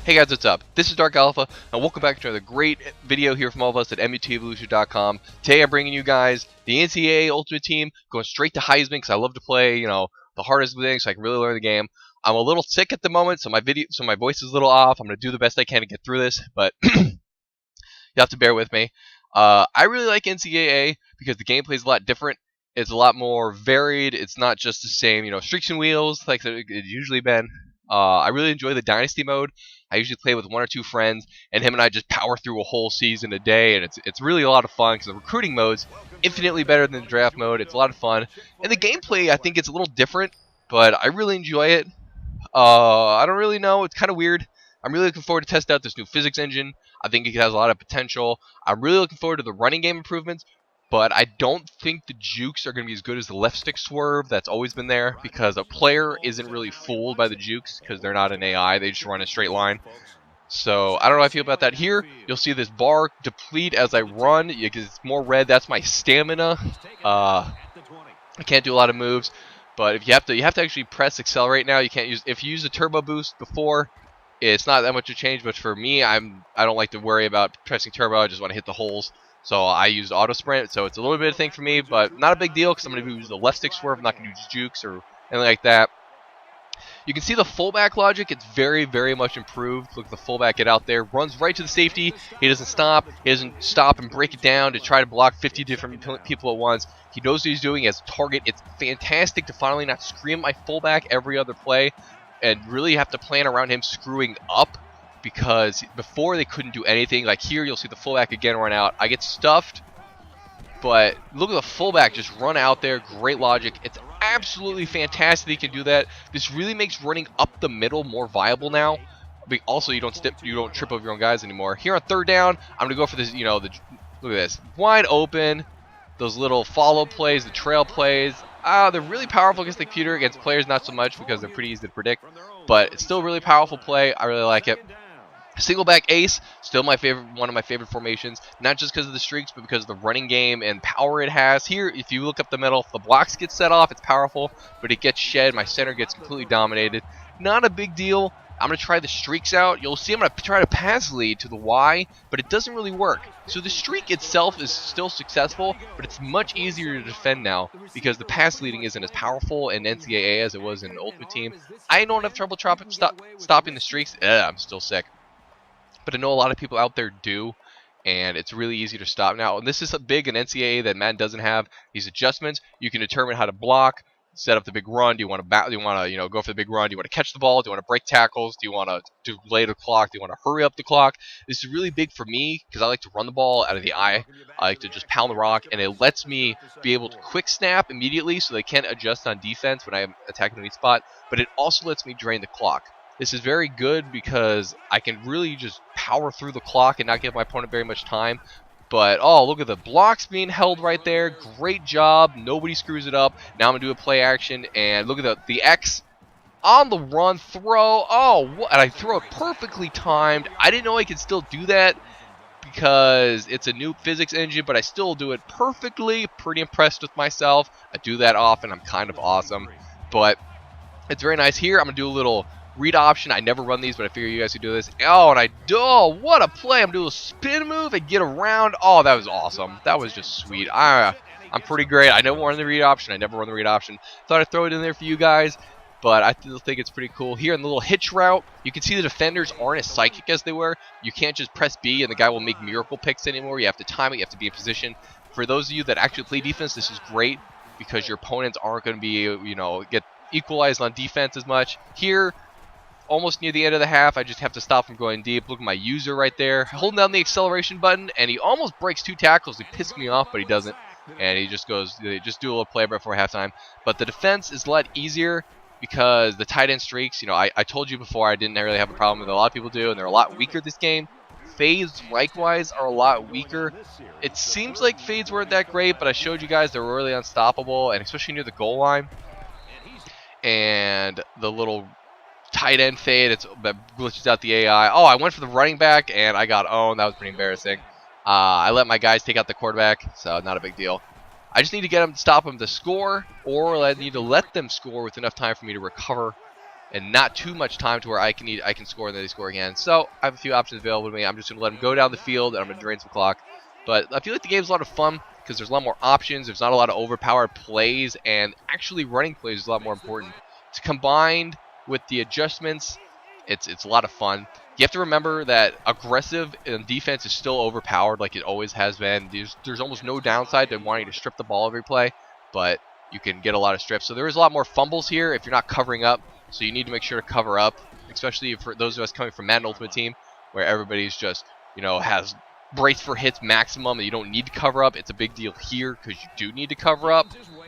Hey guys, what's up? This is DarkAlpha, and welcome back to another great video here from all of us at MUTEvolution.com. Today I'm bringing you guys the NCAA Ultimate Team, going straight to Heisman because I love to play, the hardest thing so I can really learn the game. I'm a little sick at the moment, so my voice is a little off. I'm going to do the best I can to get through this, but you have to bear with me. I really like NCAA because the gameplay is a lot different. It's a lot more varied. It's not just the same, streaks and wheels like it's usually been. I really enjoy the Dynasty mode. I usually play with one or two friends, and him and I just power through a whole season a day, and it's really a lot of fun because the recruiting mode's infinitely better than the draft mode. It's a lot of fun, and the gameplay I think it's a little different, but I really enjoy it. I don't really know. It's kind of weird. I'm really looking forward to test out this new physics engine. I think it has a lot of potential. I'm really looking forward to the running game improvements. But I don't think the jukes are going to be as good as the left stick swerve that's always been there, because a player isn't really fooled by the jukes because they're not an AI. They just run a straight line. So I don't know how I feel about that. Here, you'll see this bar deplete as I run because it's more red. That's my stamina. I can't do a lot of moves, but if you have to actually press accelerate now. You can't use if you use a turbo boost before. It's not that much of a change, but for me, I don't like to worry about pressing turbo. I just want to hit the holes. So I used auto sprint, so it's a little bit of a thing for me, but not a big deal because I'm going to use the left stick swerve. I'm not going to use jukes or anything like that. You can see the fullback logic. It's very, very much improved. Look at the fullback get out there, runs right to the safety. He doesn't stop. He doesn't stop and break it down to try to block 50 different people at once. He knows what he's doing. He has a target. It's fantastic to finally not scream my fullback every other play and really have to plan around him screwing up. Because before they couldn't do anything. Like here, you'll see the fullback again run out. I get stuffed, but look at the fullback just run out there. Great logic. It's absolutely fantastic he can do that. This really makes running up the middle more viable now. But also, you don't trip over your own guys anymore. Here on third down, I'm gonna go for this. Look at this, wide open. Those little follow plays, the trail plays. They're really powerful against the computer. Against players, not so much because they're pretty easy to predict. But it's still a really powerful play. I really like it. Single back ace, still one of my favorite formations, not just because of the streaks, but because of the running game and power it has. Here, if you look up the middle, the blocks get set off, it's powerful, but it gets shed. My center gets completely dominated. Not a big deal. I'm going to try the streaks out. You'll see I'm going to try to pass lead to the Y, but it doesn't really work. So the streak itself is still successful, but it's much easier to defend now because the pass leading isn't as powerful in NCAA as it was in Ultimate Team. I don't have trouble stopping the streaks. I'm still sick. But I know a lot of people out there do, and it's really easy to stop now. And this is a big in NCAA that Madden doesn't have. These adjustments, you can determine how to block, set up the big run. Do you want to go for the big run? Do you want to catch the ball? Do you want to break tackles? Do you want to delay the clock? Do you want to hurry up the clock? This is really big for me because I like to run the ball out of the eye. I like to just pound the rock, and it lets me be able to quick snap immediately so they can't adjust on defense when I'm attacking the weak spot. But it also lets me drain the clock. This is very good because I can really just power through the clock and not give my opponent very much time. But, look at the blocks being held right there. Great job. Nobody screws it up. Now I'm going to do a play action. And look at the X on the run throw. And I throw it perfectly timed. I didn't know I could still do that because it's a new physics engine, but I still do it perfectly. Pretty impressed with myself. I do that often. I'm kind of awesome. But it's very nice. Here, I'm going to do a little read option. I never run these, but I figure you guys could do this. What a play. I'm doing a spin move and get around. That was awesome. That was just sweet. I'm pretty great. I never run the read option. Thought I'd throw it in there for you guys, but I still think it's pretty cool. Here in the little hitch route, you can see the defenders aren't as psychic as they were. You can't just press B and the guy will make miracle picks anymore. You have to time it. You have to be in position. For those of you that actually play defense, this is great because your opponents aren't going to be, get equalized on defense as much. Here, almost near the end of the half, I just have to stop from going deep. Look at my user right there, holding down the acceleration button, and he almost breaks two tackles. He pissed me off, but he doesn't. And he just goes, just do a little play before halftime. But the defense is a lot easier because the tight end streaks, I told you before I didn't really have a problem with it. A lot of people do, and they're a lot weaker this game. Fades, likewise, are a lot weaker. It seems like fades weren't that great, but I showed you guys they were really unstoppable, and especially near the goal line. And the little tight end fade, that glitches out the AI. I went for the running back and I got owned. That was pretty embarrassing. I let my guys take out the quarterback, so not a big deal. I just need to stop them to score, or I need to let them score with enough time for me to recover and not too much time to where I can score and then they score again. So I have a few options available to me. I'm just going to let them go down the field, and I'm going to drain some clock. But I feel like the game's a lot of fun because there's a lot more options. There's not a lot of overpowered plays, and actually running plays is a lot more important. It's combined with the adjustments. It's a lot of fun. You have to remember that aggressive and defense is still overpowered like it always has been. There's almost no downside to wanting to strip the ball every play, but you can get a lot of strips. So there is a lot more fumbles here if you're not covering up. So you need to make sure to cover up, especially for those of us coming from Madden Ultimate Team, where everybody's just, has brace for hits maximum and you don't need to cover up. It's a big deal here because you do need to cover up.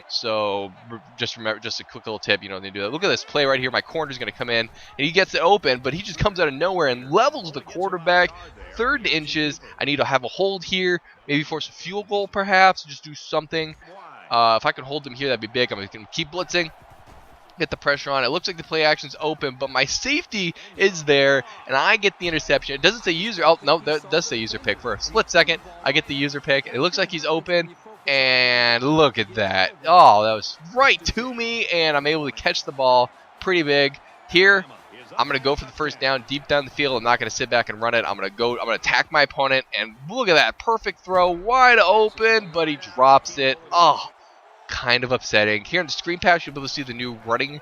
So just remember, just a quick little tip, they do that. Look at this play right here. My corner's going to come in, and he gets it open, but he just comes out of nowhere and levels the quarterback. 3rd inches. I need to have a hold here, maybe force a field goal perhaps, just do something. If I could hold them here, that'd be big. I'm going to keep blitzing. Get the pressure on. It looks like the play action's open, but my safety is there, and I get the interception. It doesn't say user. Oh, no, that does say user pick. For a split second, I get the user pick. It looks like he's open, and look at that. Oh, that was right to me, and I'm able to catch the ball pretty big. Here, I'm going to go for the first down deep down the field. I'm not going to sit back and run it. I'm going to attack my opponent, and look at that. Perfect throw, wide open, but he drops it. Oh, kind of upsetting. Here in the screen pass, you'll be able to see the new running,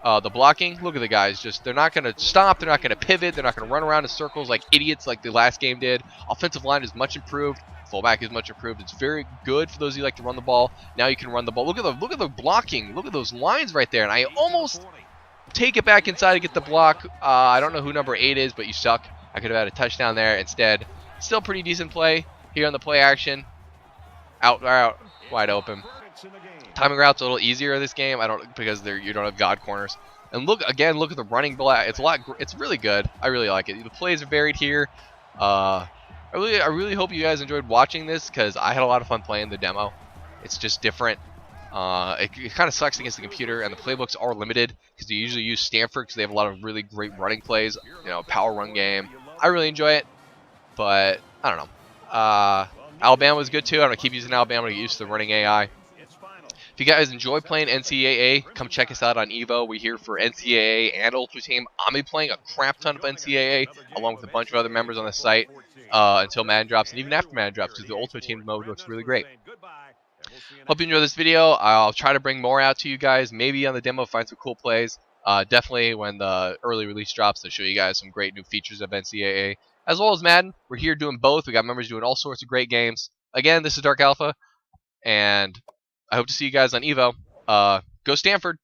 the blocking. Look at the guys. They're not going to stop. They're not going to pivot. They're not going to run around in circles like idiots like the last game did. Offensive line is much improved. Fullback is much improved. It's very good for those of you who like to run the ball. Now you can run the ball. Look at the blocking. Look at those lines right there. And I almost take it back inside to get the block. I don't know who number 8 is, but you suck. I could have had a touchdown there instead. Still pretty decent play here on the play action. Out, wide open. Timing route's a little easier in this game. Because you don't have God corners. And look at the running black. It's really good. I really like it. The plays are varied here. I really hope you guys enjoyed watching this because I had a lot of fun playing the demo. It's just different. It kind of sucks against the computer, and the playbooks are limited because you usually use Stanford because they have a lot of really great running plays. Power run game. I really enjoy it, but I don't know. Alabama was good too. I'm gonna keep using Alabama to get used to the running AI. If you guys enjoy playing NCAA, come check us out on Evo. We're here for NCAA and Ultimate Team. I'm going to be playing a crap ton of NCAA along with a bunch of other members on the site until Madden drops and even after Madden drops because the Ultimate Team mode looks really great. Hope you enjoyed this video. I'll try to bring more out to you guys. Maybe on the demo, find some cool plays. Definitely when the early release drops, to show you guys some great new features of NCAA. As well as Madden, we're here doing both. We got members doing all sorts of great games. Again, this is DarkAlpha, and I hope to see you guys on Evo. Go Stanford!